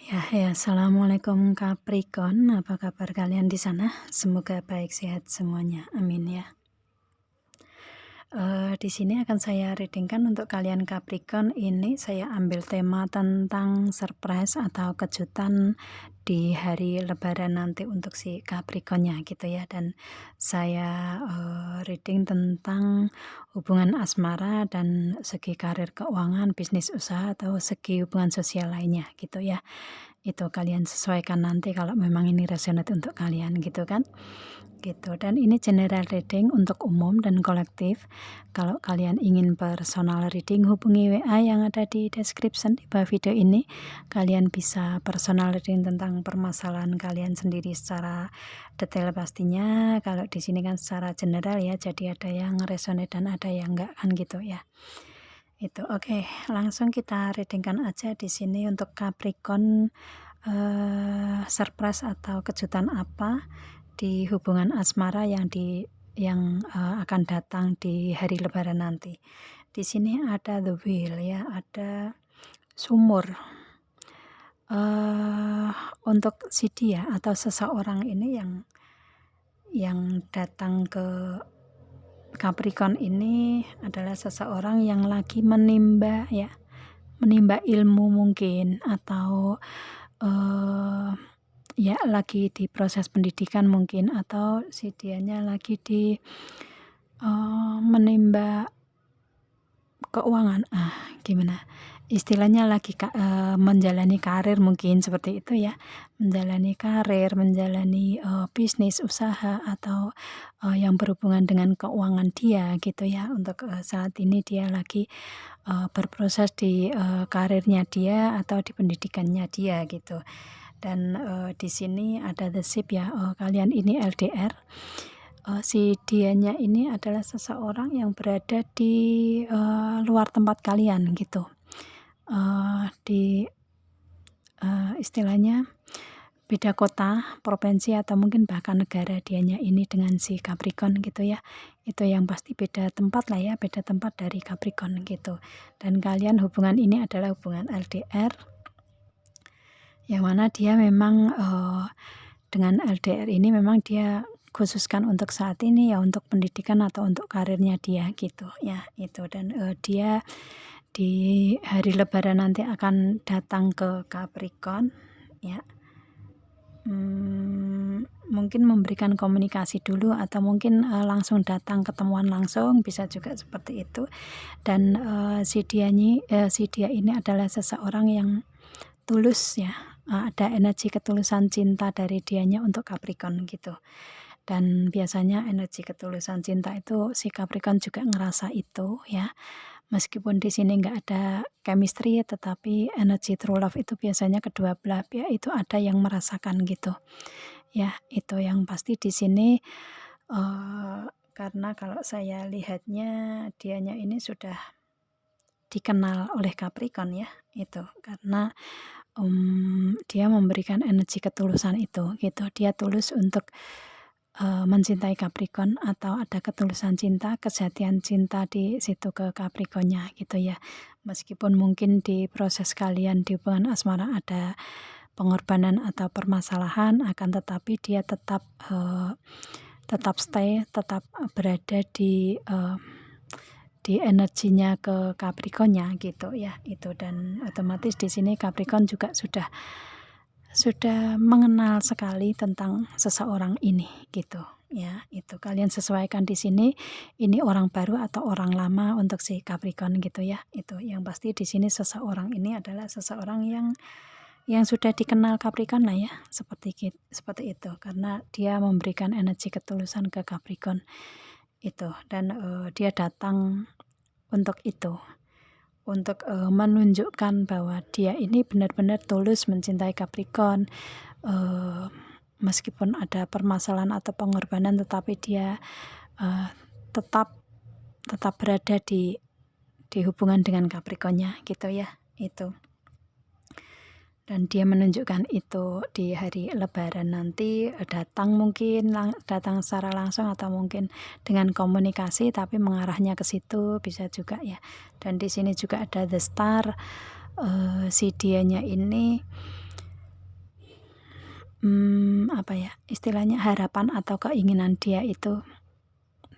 Assalamualaikum Capricorn. Apa kabar kalian di sana? Semoga baik sehat semuanya. Amin ya. Di sini akan saya readingkan untuk kalian Capricorn. Ini saya ambil tema tentang surprise atau kejutan di hari Lebaran nanti untuk si Capricornnya gitu ya. Dan saya reading tentang hubungan asmara dan segi karir keuangan, bisnis usaha atau segi hubungan sosial lainnya gitu ya. Itu kalian sesuaikan nanti kalau memang ini resonate untuk kalian gitu kan. Gitu. Dan ini general reading untuk umum dan kolektif. Kalau kalian ingin personal reading, hubungi WA yang ada di description di bawah video ini. Kalian bisa personal reading tentang permasalahan kalian sendiri secara detail pastinya. Kalau di sini kan secara general ya, jadi ada yang resonate dan ada yang enggak kan gitu ya. Itu oke, langsung kita readingkan aja di sini untuk Capricorn. Surprise atau kejutan apa di hubungan asmara yang akan datang di hari Lebaran nanti. Di sini ada the wheel ya, ada sumur. Untuk si dia atau seseorang ini yang datang ke Capricorn ini adalah seseorang yang lagi menimba ilmu mungkin, atau lagi di proses pendidikan mungkin, atau si dianya lagi di menimba keuangan, gimana istilahnya, lagi menjalani karir mungkin seperti itu ya, menjalani karir, menjalani bisnis usaha atau yang berhubungan dengan keuangan dia gitu ya. Untuk saat ini dia lagi berproses di karirnya dia atau di pendidikannya dia gitu. Dan di sini ada the ship ya, kalian ini LDR. Si dianya ini adalah seseorang yang berada di luar tempat kalian gitu, di istilahnya beda kota, provinsi, atau mungkin bahkan negara dianya ini dengan si Capricorn gitu ya. Itu yang pasti beda tempat lah ya, beda tempat dari Capricorn gitu. Dan kalian hubungan ini adalah hubungan LDR, yang mana dia memang dengan LDR ini memang dia khususkan untuk saat ini ya, untuk pendidikan atau untuk karirnya dia gitu ya. Itu, dan dia di hari Lebaran nanti akan datang ke Capricorn ya. Mungkin memberikan komunikasi dulu, atau mungkin langsung datang ketemuan langsung, bisa juga seperti itu. Dan si dia ini adalah seseorang yang tulus ya, ada energi ketulusan cinta dari dianya untuk Capricorn gitu. Dan biasanya energi ketulusan cinta itu si Capricorn juga ngerasa itu ya. Meskipun di sini nggak ada chemistry, tetapi energi true love itu biasanya kedua belah pihak itu ada yang merasakan gitu. Ya, itu yang pasti di sini, karena kalau saya lihatnya dianya ini sudah dikenal oleh Capricorn ya, itu karena dia memberikan energi ketulusan itu gitu. Dia tulus untuk mencintai Capricorn, atau ada ketulusan cinta, kesetiaan cinta di situ ke Capricornnya gitu ya. Meskipun mungkin di proses kalian di hubungan asmara ada pengorbanan atau permasalahan, akan tetapi dia tetap stay, tetap berada di energinya ke Capricornnya gitu ya. Itu, dan otomatis di sini Capricorn juga sudah mengenal sekali tentang seseorang ini gitu ya. Itu kalian sesuaikan di sini, ini orang baru atau orang lama untuk si Capricorn gitu ya. Itu yang pasti di sini seseorang ini adalah seseorang yang sudah dikenal Capricorn lah ya, seperti itu, karena dia memberikan energi ketulusan ke Capricorn itu. Dan dia datang untuk itu, untuk menunjukkan bahwa dia ini benar-benar tulus mencintai Capricorn. Meskipun ada permasalahan atau pengorbanan, tetapi dia tetap berada di hubungan dengan Capricornnya gitu ya. Itu, dan dia menunjukkan itu di hari Lebaran nanti, datang mungkin datang secara langsung atau mungkin dengan komunikasi, tapi mengarahnya ke situ bisa juga ya. Dan di sini juga ada the star. Si dianya ini apa ya, istilahnya harapan atau keinginan dia itu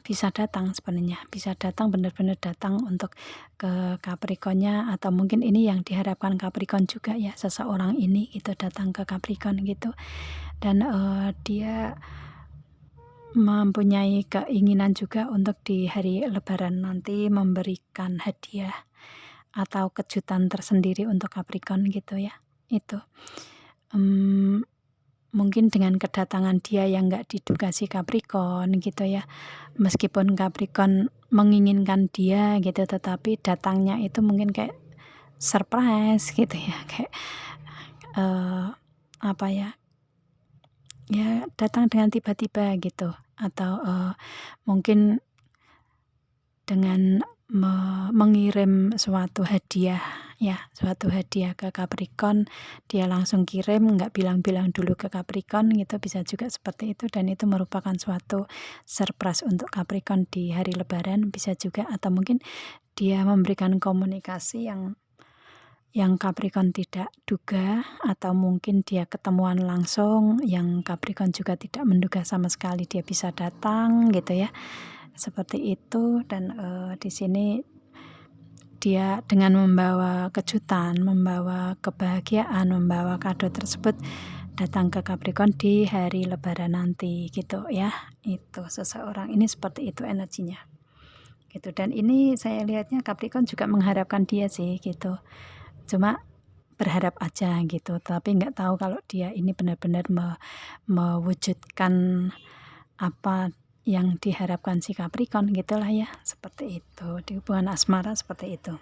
bisa datang sebenarnya, bisa datang, benar-benar datang untuk ke Capricorn-nya, atau mungkin ini yang diharapkan Capricorn juga ya, seseorang ini itu datang ke Capricorn gitu. Dan dia mempunyai keinginan juga untuk di hari Lebaran nanti memberikan hadiah atau kejutan tersendiri untuk Capricorn gitu ya. Itu mungkin dengan kedatangan dia yang nggak diduga si Capricorn gitu ya, meskipun Capricorn menginginkan dia gitu, tetapi datangnya itu mungkin kayak surprise gitu ya, kayak apa ya, ya datang dengan tiba-tiba gitu, atau mungkin dengan mengirim suatu hadiah ya, suatu hadiah ke Capricorn, dia langsung kirim, nggak bilang-bilang dulu ke Capricorn gitu, bisa juga seperti itu, dan itu merupakan suatu surprise untuk Capricorn di hari Lebaran, bisa juga. Atau mungkin dia memberikan komunikasi yang Capricorn tidak duga, atau mungkin dia ketemuan langsung yang Capricorn juga tidak menduga sama sekali dia bisa datang gitu ya. Seperti itu. Dan di sini dia dengan membawa kejutan, membawa kebahagiaan, membawa kado tersebut datang ke Capricorn di hari Lebaran nanti gitu ya. Itu seseorang ini seperti itu energinya gitu. Dan ini saya lihatnya Capricorn juga mengharapkan dia sih gitu, cuma berharap aja gitu, tapi nggak tahu kalau dia ini benar-benar mewujudkan apa yang diharapkan si Capricorn gitulah ya, seperti itu. Di hubungan asmara seperti itu.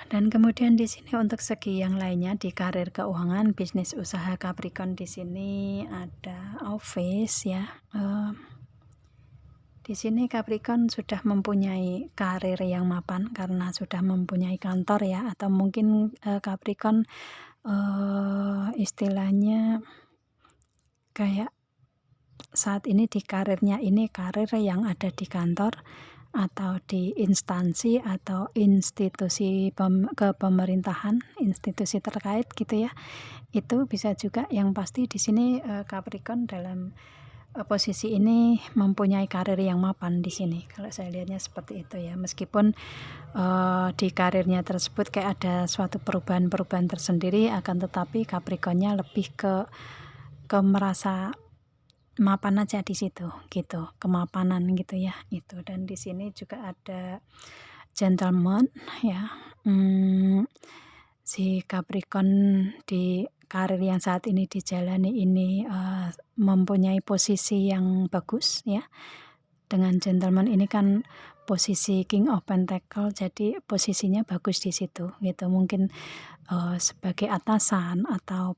Dan kemudian di sini untuk segi yang lainnya di karir, keuangan, bisnis, usaha Capricorn, di sini ada office ya. Di sini Capricorn sudah mempunyai karir yang mapan karena sudah mempunyai kantor ya, atau mungkin Capricorn istilahnya kayak saat ini di karirnya ini karir yang ada di kantor atau di instansi atau institusi kepemerintahan, institusi terkait gitu ya. Itu bisa juga. Yang pasti di sini Capricorn dalam posisi ini mempunyai karir yang mapan di sini. Kalau saya lihatnya seperti itu ya. Meskipun di karirnya tersebut kayak ada suatu perubahan-perubahan tersendiri, akan tetapi Capricornnya lebih ke merasa mapan aja di situ gitu, kemapanan gitu ya itu. Dan di sini juga ada gentleman ya. Si Capricorn di karir yang saat ini dijalani ini mempunyai posisi yang bagus ya. Dengan gentleman ini kan posisi King of Pentacle, jadi posisinya bagus di situ gitu. Mungkin sebagai atasan atau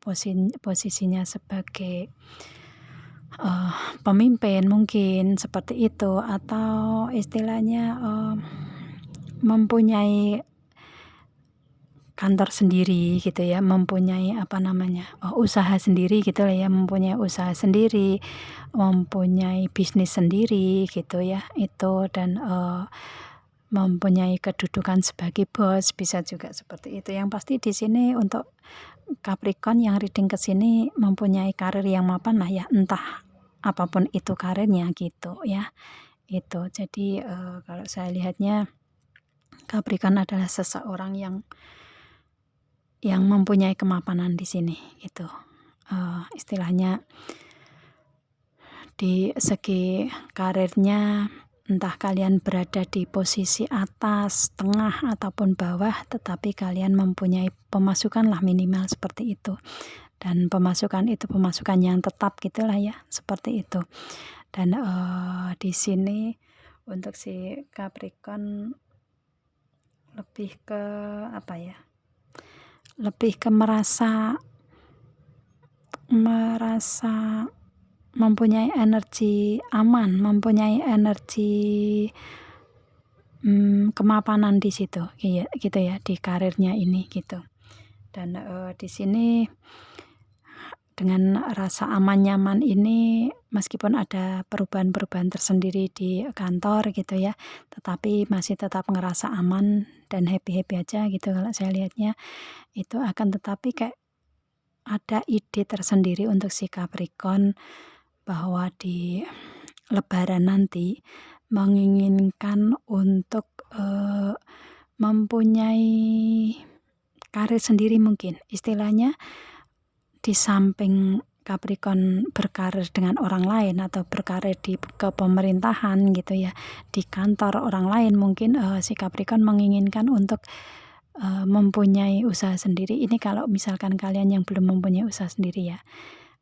posisinya sebagai pemimpin mungkin seperti itu, atau istilahnya mempunyai kantor sendiri gitu ya, mempunyai usaha sendiri gitu lah ya, mempunyai usaha sendiri, mempunyai bisnis sendiri gitu ya itu. Dan mempunyai kedudukan sebagai bos, bisa juga seperti itu. Yang pasti di sini untuk Capricorn yang reading ke sini mempunyai karir yang mapan lah ya, entah apapun itu karirnya gitu ya. Itu jadi kalau saya lihatnya Capricorn adalah seseorang yang mempunyai kemapanan di sini gitu. Istilahnya di segi karirnya, entah kalian berada di posisi atas, tengah, ataupun bawah, tetapi kalian mempunyai pemasukan lah minimal seperti itu. Dan pemasukan itu pemasukan yang tetap gitulah ya, seperti itu. Dan di sini untuk si Capricorn lebih ke lebih ke merasa mempunyai energi aman, mempunyai energi kemapanan di situ gitu ya, di karirnya ini gitu. Dan di sini dengan rasa aman nyaman ini, meskipun ada perubahan-perubahan tersendiri di kantor gitu ya, tetapi masih tetap ngerasa aman dan happy-happy aja gitu kalau saya lihatnya. Itu akan tetapi kayak ada ide tersendiri untuk si Capricorn bahwa di Lebaran nanti menginginkan untuk mempunyai karir sendiri mungkin. Istilahnya di samping Capricorn berkarir dengan orang lain atau berkarir di kepemerintahan gitu ya, di kantor orang lain mungkin si Capricorn menginginkan untuk mempunyai usaha sendiri. Ini kalau misalkan kalian yang belum mempunyai usaha sendiri ya.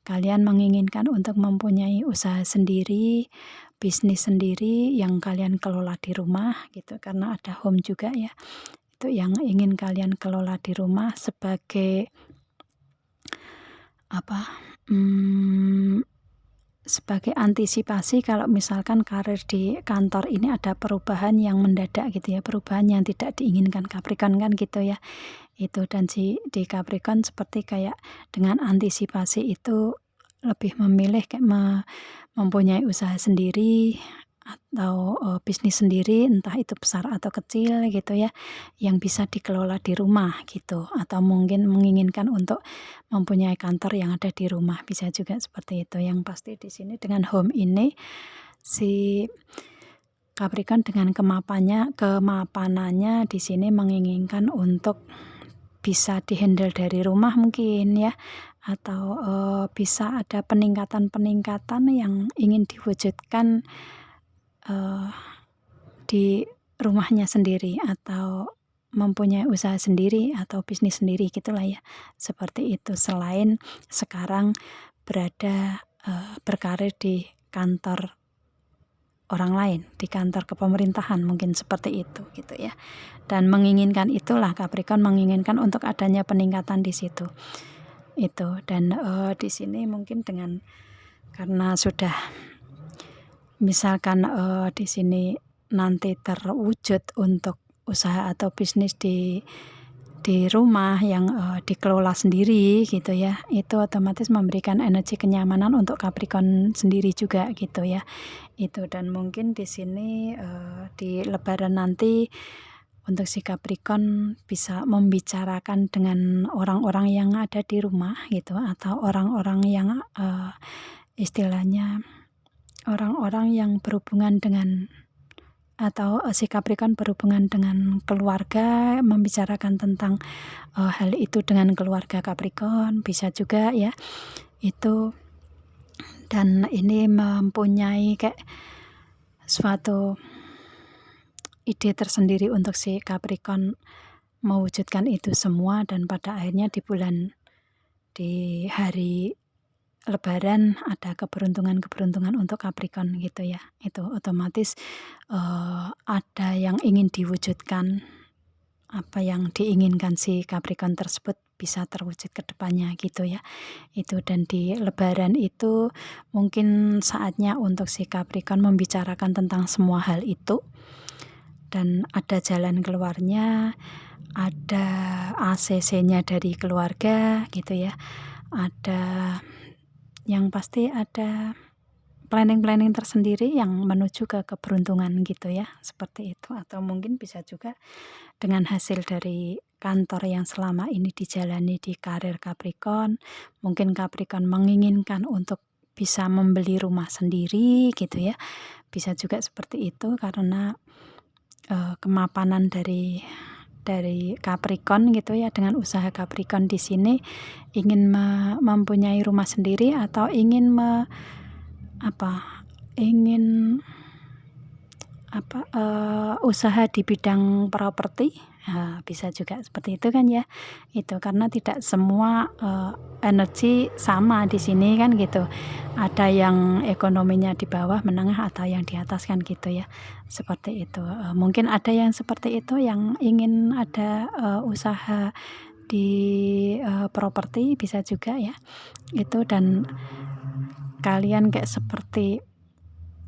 Kalian menginginkan untuk mempunyai usaha sendiri, bisnis sendiri yang kalian kelola di rumah gitu, karena ada home juga ya. Itu yang ingin kalian kelola di rumah sebagai sebagai antisipasi kalau misalkan karir di kantor ini ada perubahan yang mendadak gitu ya, perubahan yang tidak diinginkan Capricorn kan gitu ya. Itu dan di Capricorn seperti kayak dengan antisipasi itu lebih memilih kayak mempunyai usaha sendiri atau bisnis sendiri, entah itu besar atau kecil gitu ya, yang bisa dikelola di rumah gitu, atau mungkin menginginkan untuk mempunyai kantor yang ada di rumah, bisa juga seperti itu. Yang pasti di sini dengan home ini si Capricorn dengan kemapanannya di sini menginginkan untuk bisa dihandle dari rumah mungkin ya, atau bisa ada peningkatan-peningkatan yang ingin diwujudkan di rumahnya sendiri, atau mempunyai usaha sendiri atau bisnis sendiri gitulah ya, seperti itu. Selain sekarang berada berkarir di kantor orang lain, di kantor kepemerintahan mungkin seperti itu gitu ya. Dan menginginkan itulah Capricorn menginginkan untuk adanya peningkatan di situ. Itu dan di sini mungkin dengan karena sudah misalkan di sini nanti terwujud untuk usaha atau bisnis di rumah yang dikelola sendiri gitu ya, itu otomatis memberikan energi kenyamanan untuk Capricorn sendiri juga gitu ya. Itu dan mungkin di sini di Lebaran nanti untuk si Capricorn bisa membicarakan dengan orang-orang yang ada di rumah gitu, atau orang-orang yang istilahnya orang-orang yang berhubungan dengan atau si Capricorn berhubungan dengan keluarga, membicarakan tentang hal itu dengan keluarga Capricorn, bisa juga ya itu. Dan ini mempunyai kayak suatu ide tersendiri untuk si Capricorn mewujudkan itu semua, dan pada akhirnya di hari Lebaran ada keberuntungan-keberuntungan untuk Capricorn gitu ya. Itu otomatis ada yang ingin diwujudkan, apa yang diinginkan si Capricorn tersebut bisa terwujud ke depannya gitu ya. Itu dan di Lebaran itu mungkin saatnya untuk si Capricorn membicarakan tentang semua hal itu, dan ada jalan keluarnya, ada ACC-nya dari keluarga gitu ya, ada yang pasti ada planning-planning tersendiri yang menuju ke keberuntungan gitu ya, seperti itu. Atau mungkin bisa juga dengan hasil dari kantor yang selama ini dijalani di karir Capricorn, mungkin Capricorn menginginkan untuk bisa membeli rumah sendiri gitu ya, bisa juga seperti itu karena kemapanan dari Capricorn gitu ya, dengan usaha Capricorn di sini ingin mempunyai rumah sendiri atau ingin usaha di bidang properti. Nah, bisa juga seperti itu kan ya. Itu karena tidak semua energi sama di sini kan gitu. Ada yang ekonominya di bawah, menengah, atau yang di atas kan gitu ya. Seperti itu. Mungkin ada yang seperti itu yang ingin ada usaha di properti, bisa juga ya. Itu dan kalian kayak seperti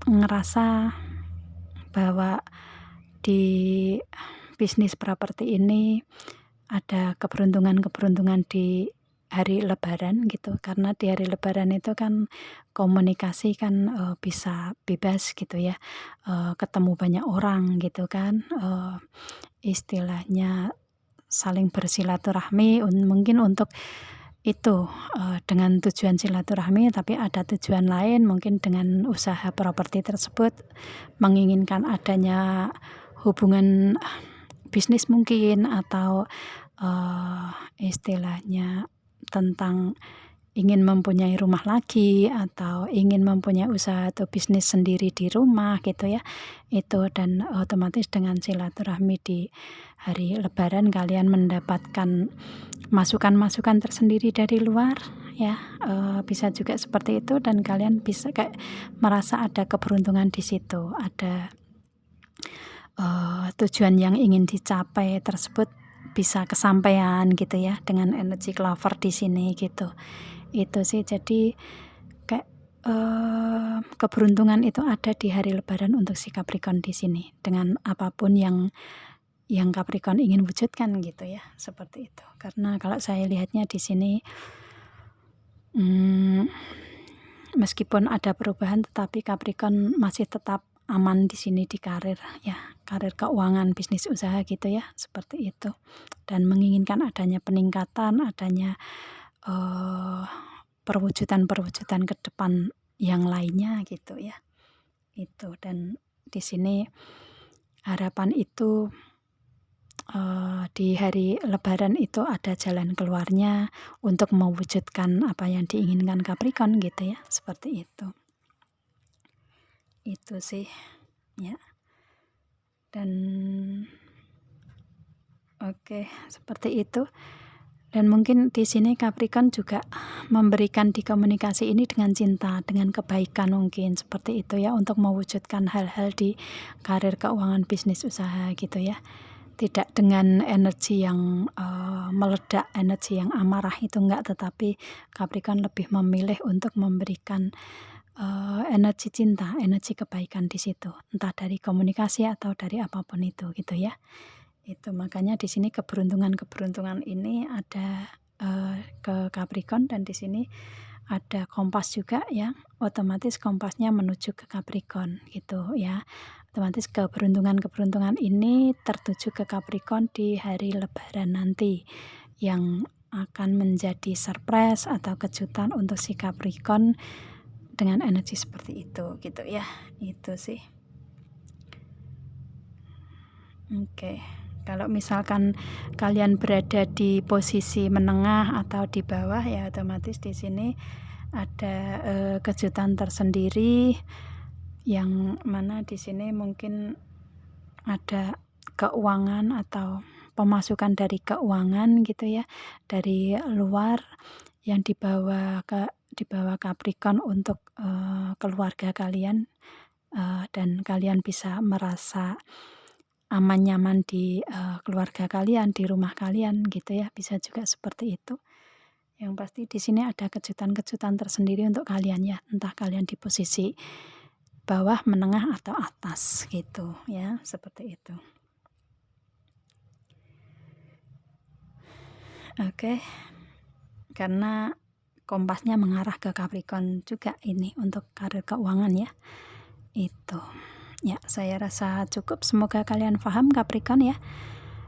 ngerasa bahwa di bisnis properti ini ada keberuntungan-keberuntungan di hari Lebaran gitu, karena di hari Lebaran itu kan komunikasi kan bisa bebas gitu ya, ketemu banyak orang gitu kan, istilahnya saling bersilaturahmi mungkin untuk itu, dengan tujuan silaturahmi, tapi ada tujuan lain mungkin dengan usaha properti tersebut menginginkan adanya hubungan bisnis mungkin, atau istilahnya tentang ingin mempunyai rumah lagi, atau ingin mempunyai usaha atau bisnis sendiri di rumah gitu ya. Itu, dan otomatis dengan silaturahmi di hari lebaran kalian mendapatkan masukan-masukan tersendiri dari luar ya, bisa juga seperti itu, dan kalian bisa kayak merasa ada keberuntungan di situ, ada tujuan yang ingin dicapai tersebut bisa kesampaian gitu ya dengan energi clover di sini gitu. Itu sih, jadi kayak keberuntungan itu ada di hari lebaran untuk si Capricorn di sini dengan apapun yang Capricorn ingin wujudkan gitu ya, seperti itu. Karena kalau saya lihatnya di sini meskipun ada perubahan, tetapi Capricorn masih tetap aman di sini di karir ya, karir keuangan, bisnis usaha gitu ya, seperti itu. Dan menginginkan adanya peningkatan, adanya perwujudan-perwujudan ke depan yang lainnya gitu ya. Itu, dan di sini harapan itu di hari lebaran itu ada jalan keluarnya untuk mewujudkan apa yang diinginkan Capricorn gitu ya, seperti itu. Itu sih ya. Dan oke, seperti itu. Dan mungkin di sini Capricorn juga memberikan di komunikasi ini dengan cinta, dengan kebaikan mungkin seperti itu ya, untuk mewujudkan hal-hal di karir keuangan bisnis usaha gitu ya. Tidak dengan energi yang meledak, energi yang amarah itu enggak, tetapi Capricorn lebih memilih untuk memberikan energi cinta, energi kebaikan di situ, entah dari komunikasi atau dari apapun itu gitu ya. Itu makanya di sini keberuntungan ini ada ke Capricorn, dan di sini ada kompas juga ya, otomatis kompasnya menuju ke Capricorn gitu ya. Otomatis keberuntungan ini tertuju ke Capricorn di hari lebaran nanti, yang akan menjadi surprise atau kejutan untuk si Capricorn dengan energi seperti itu gitu ya. Itu sih. Oke. Kalau misalkan kalian berada di posisi menengah atau di bawah ya, otomatis di sini ada kejutan tersendiri, yang mana di sini mungkin ada keuangan atau pemasukan dari keuangan gitu ya, dari luar yang dibawa Capricorn untuk keluarga kalian, dan kalian bisa merasa aman nyaman di keluarga kalian, di rumah kalian gitu ya, bisa juga seperti itu. Yang pasti di sini ada kejutan-kejutan tersendiri untuk kalian ya, entah kalian di posisi bawah, menengah, atau atas gitu ya, seperti itu. Oke. Karena kompasnya mengarah ke Capricorn juga ini untuk karir keuangan ya. Itu. Ya, saya rasa cukup, semoga kalian paham Capricorn ya.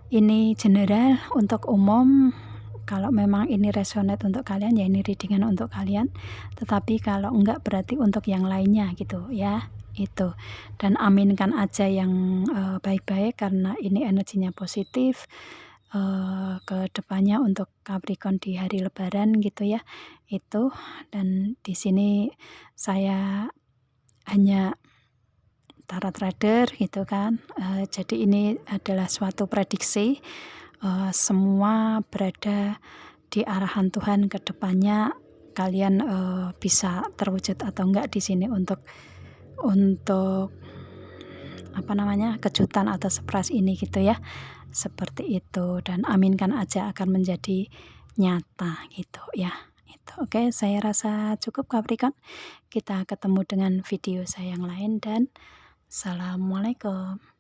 Ini general untuk umum. Kalau memang ini resonate untuk kalian ya, ini readingan untuk kalian. Tetapi kalau enggak, berarti untuk yang lainnya gitu ya. Itu. Dan aminkan aja yang baik-baik, karena ini energinya positif ke depannya untuk Capricorn di hari lebaran gitu ya. Itu, dan di sini saya hanya tarot trader gitu kan, jadi ini adalah suatu prediksi, semua berada di arahan Tuhan ke depannya. Kalian bisa terwujud atau enggak di sini untuk apa namanya, kejutan atau surprise ini gitu ya, seperti itu. Dan aminkan aja akan menjadi nyata gitu ya. Itu. Oke, saya rasa cukup Capricorn. Kita ketemu dengan video saya yang lain, dan assalamualaikum.